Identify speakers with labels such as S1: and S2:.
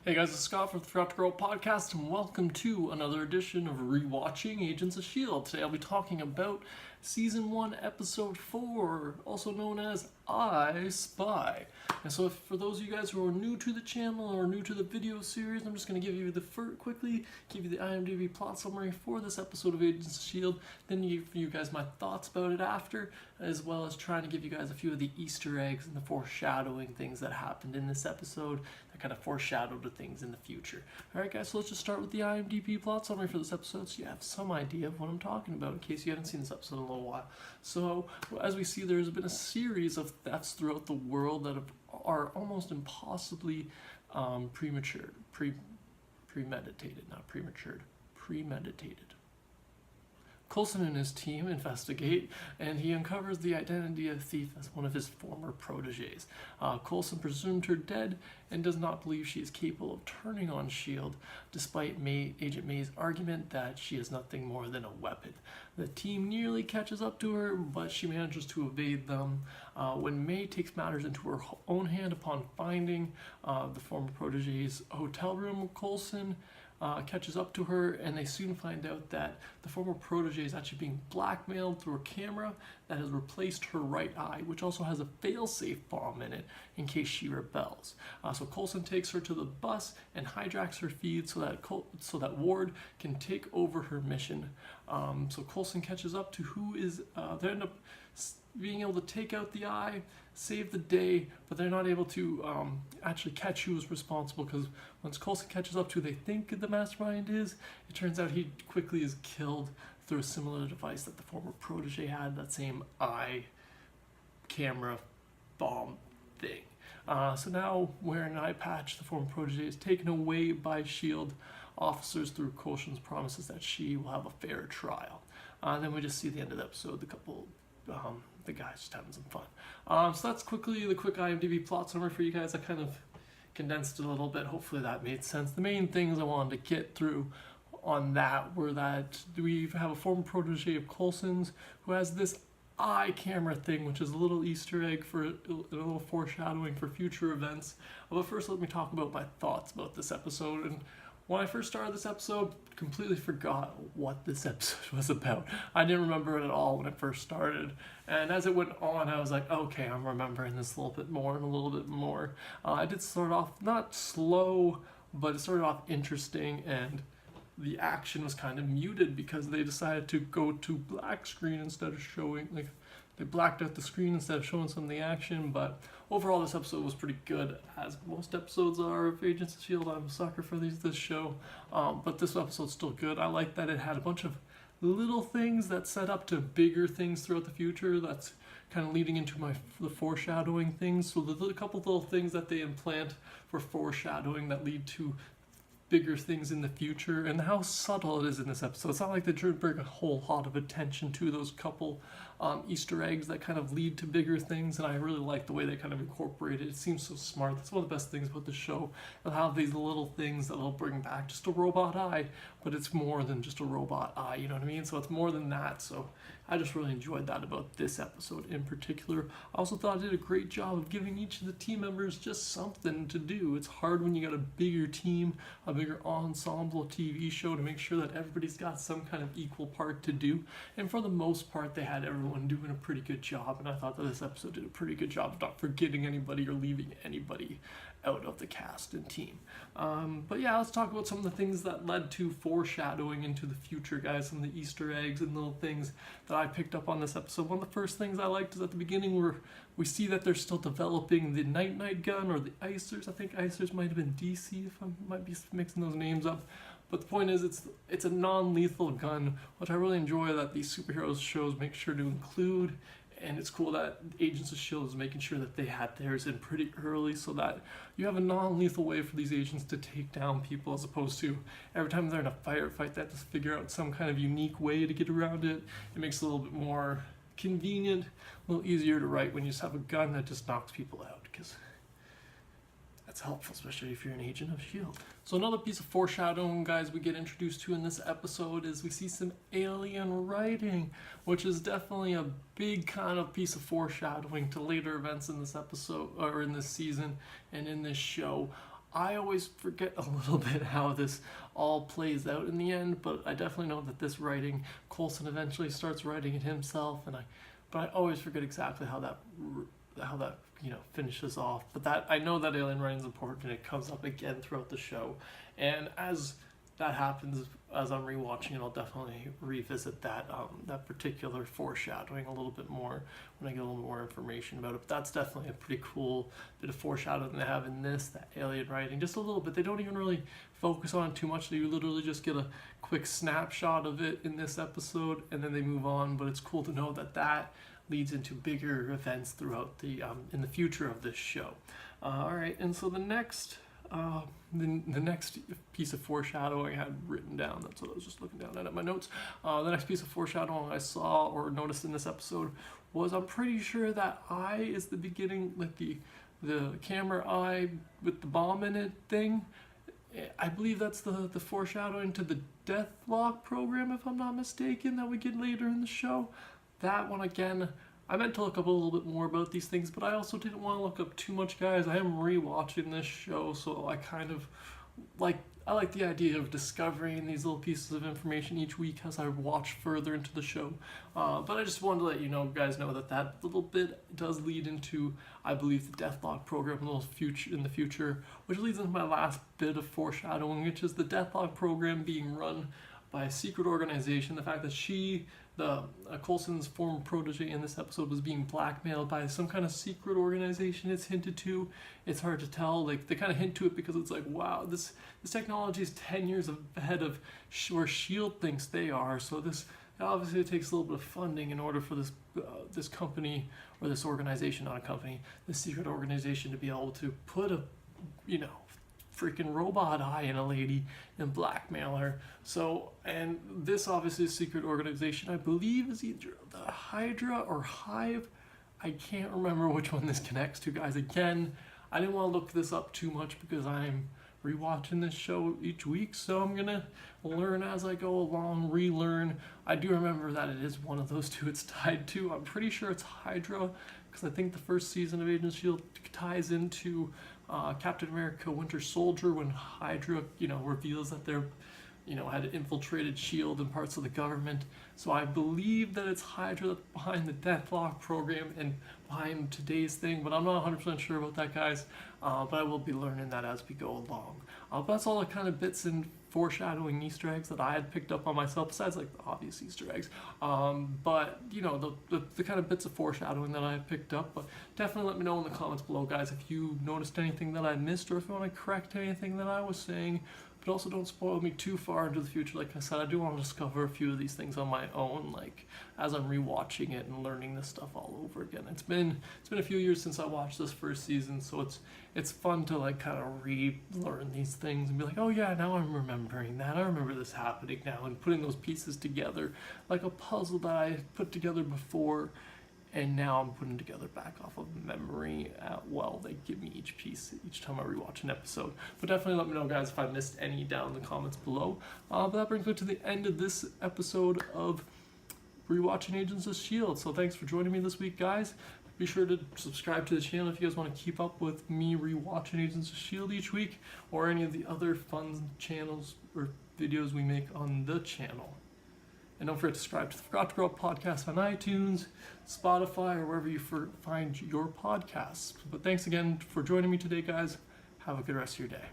S1: Hey guys, it's Scott from the Forgot to Grow podcast, and welcome to another edition of ReWatching Agents of S.h.i.e.L.D. Today I'll be talking about Season 1, Episode 4, also known as I Spy. And so for those of you guys who are new to the channel or new to the video series, I'm just going to give you quickly give you the IMDb plot summary for this episode of Agents of S.h.i.e.L.D., then give you guys my thoughts about it after, as well as trying to give you guys a few of the Easter eggs and the foreshadowing things that happened in this episode that kind of foreshadowed the things in the future. Alright guys, so let's just start with the IMDb plot summary for this episode so you have some idea of what I'm talking about in case you haven't seen this episode in a little while. So, as we see, there's been a series of thefts throughout the world that are almost impossibly premeditated, not prematured, premeditated. Coulson and his team investigate, and he uncovers the identity of the thief as one of his former proteges. Coulson presumed her dead and does not believe she is capable of turning on S.h.i.e.L.D., despite Agent May's argument that she is nothing more than a weapon. The team nearly catches up to her, but she manages to evade them. When May takes matters into her own hand upon finding the former protege's hotel room, Coulson catches up to her, and they soon find out that the former protege is actually being blackmailed through a camera that has replaced her right eye, which also has a fail-safe bomb in it in case she rebels. So Coulson takes her to the bus and hijacks her feed so that Ward can take over her mission. So Coulson catches up to who is they end up being able to take out the eye, save the day, but they're not able to actually catch who is responsible, because once Coulson catches up to who they think the mastermind is, it turns out he quickly is killed through a similar device that the former protege had, that same eye camera bomb thing. So now, wearing an eye patch, the former protege is taken away by S.h.i.e.L.D. officers through Coulson's promises that she will have a fair trial. Then we just see the end of the episode, the guys just having some fun. So that's quickly the quick IMDb plot summary for you guys. I kind of condensed it a little bit. Hopefully that made sense. The main things I wanted to get through on that were that we have a former protege of Coulson's who has this eye camera thing, which is a little Easter egg for a little foreshadowing for future events. But first, let me talk about my thoughts about this episode. And when I first started this episode, completely forgot what this episode was about. I didn't remember it at all when it first started. And as it went on, I was like, okay, I'm remembering this a little bit more and a little bit more. I did start off not slow, but it started off interesting, and the action was kind of muted because they decided to go to black screen instead of showing, like, they blacked out the screen instead of showing some of the action. But overall, this episode was pretty good, as most episodes are of Agents of S.h.i.e.L.D. I'm a sucker for this show. But this episode's still good. I like that it had a bunch of little things that set up to bigger things throughout the future. That's kind of leading into the foreshadowing things. So there's a couple of little things that they implant for foreshadowing that lead to bigger things in the future, and how subtle it is in this episode. It's not like they bring a whole lot of attention to those couple Easter eggs that kind of lead to bigger things, and I really like the way they kind of incorporate it. It seems so smart. That's one of the best things about the show. They'll have these little things that they'll bring back. Just a robot eye, but it's more than just a robot eye, you know what I mean? So it's more than that. So I just really enjoyed that about this episode in particular. I also thought I did a great job of giving each of the team members just something to do. It's hard when you got a bigger team, a bigger ensemble TV show, to make sure that everybody's got some kind of equal part to do. And for the most part, they had everyone doing a pretty good job. And I thought that this episode did a pretty good job of not forgetting anybody or leaving anybody out of the cast and team. But yeah, let's talk about some of the things that led to foreshadowing into the future, guys. Some of the Easter eggs and little things that I picked up on this episode. One of the first things I liked is at the beginning where we see that they're still developing the night gun, or the Icers. I think Icers might have been DC, if I might be mixing those names up. But the point is, it's a non-lethal gun, which I really enjoy that these superheroes shows make sure to include. And it's cool that Agents of S.h.i.e.L.D. is making sure that they had theirs in pretty early, so that you have a non-lethal way for these agents to take down people, as opposed to every time they're in a firefight, they have to figure out some kind of unique way to get around it. It makes it a little bit more convenient, a little easier to write when you just have a gun that just knocks people out, because that's helpful, especially if you're an agent of S.h.i.e.L.D. So another piece of foreshadowing, guys, we get introduced to in this episode is we see some alien writing, which is definitely a big kind of piece of foreshadowing to later events in this episode, or in this season and in this show. I always forget a little bit how this all plays out in the end, but I definitely know that this writing, Coulson eventually starts writing it himself, but I always forget exactly how that finishes off. But that I know that alien writing is important, and it comes up again throughout the show. And as that happens, as I'm rewatching it, I'll definitely revisit that particular foreshadowing a little bit more when I get a little more information about it. But that's definitely a pretty cool bit of foreshadowing they have in this, that alien writing, just a little bit. They don't even really focus on it too much. You literally just get a quick snapshot of it in this episode, and then they move on. But it's cool to know that leads into bigger events throughout in the future of this show. All right, and so the next piece of foreshadowing I had written down, that's what I was just looking down at my notes. The next piece of foreshadowing I saw or noticed in this episode was, I'm pretty sure that eye is the beginning, like the camera eye with the bomb in it thing. I believe that's the foreshadowing to the Deathlock program, if I'm not mistaken, that we get later in the show. That one, again, I meant to look up a little bit more about these things, but I also didn't want to look up too much, guys. I am rewatching this show, so I kind of like the idea of discovering these little pieces of information each week as I watch further into the show. But I just wanted to let you guys know that little bit does lead into, I believe, the Deathlock program in the future, which leads into my last bit of foreshadowing, which is the Deathlock program being run by a secret organization. The fact that Coulson's former protege in this episode, was being blackmailed by some kind of secret organization. It's hinted to. It's hard to tell. Like, they kind of hint to it because it's like, wow, this technology is 10 years ahead of where S.h.i.e.L.D. thinks they are. So this obviously it takes a little bit of funding in order for this company, or this organization, not a company, this secret organization, to be able to put a freaking robot eye in a lady and blackmail her. So, and this obviously is a secret organization, I believe is either the Hydra or Hive. I can't remember which one this connects to, guys. Again, I didn't want to look this up too much because I'm rewatching this show each week, so I'm gonna learn as I go along, relearn. I do remember that it is one of those two it's tied to. I'm pretty sure it's Hydra, because I think the first season of Agents of S.h.i.e.L.D. ties into Captain America Winter Soldier, when Hydra, reveals that they're, had infiltrated S.h.i.e.L.D. and parts of the government. So I believe that it's Hydra that's behind the Deathlock program and behind today's thing, but I'm not 100% sure about that, guys. But I will be learning that as we go along. But that's all the kind of bits and foreshadowing Easter eggs that I had picked up on myself, besides like the obvious Easter eggs. But the kind of bits of foreshadowing that I had picked up. But definitely let me know in the comments below, guys, if you noticed anything that I missed, or if you want to correct anything that I was saying. But also don't spoil me too far into the future. Like I said, I do want to discover a few of these things on my own, like as I'm rewatching it and learning this stuff all over again. It's been a few years since I watched this first season, so it's fun to like kind of relearn these things and be like, oh yeah, now I'm remembering that. I remember this happening now, and putting those pieces together like a puzzle that I put together before, and now I'm putting together back off of memory. They give me each piece each time I rewatch an episode. But definitely let me know, guys, if I missed any down in the comments below. But that brings me to the end of this episode of Rewatching Agents of S.h.i.e.L.D. So thanks for joining me this week, guys. Be sure to subscribe to the channel if you guys want to keep up with me rewatching Agents of S.h.i.e.L.D. each week, or any of the other fun channels or videos we make on the channel. And don't forget to subscribe to the Forgot to Grow Up podcast on iTunes, Spotify, or wherever you find your podcasts. But thanks again for joining me today, guys. Have a good rest of your day.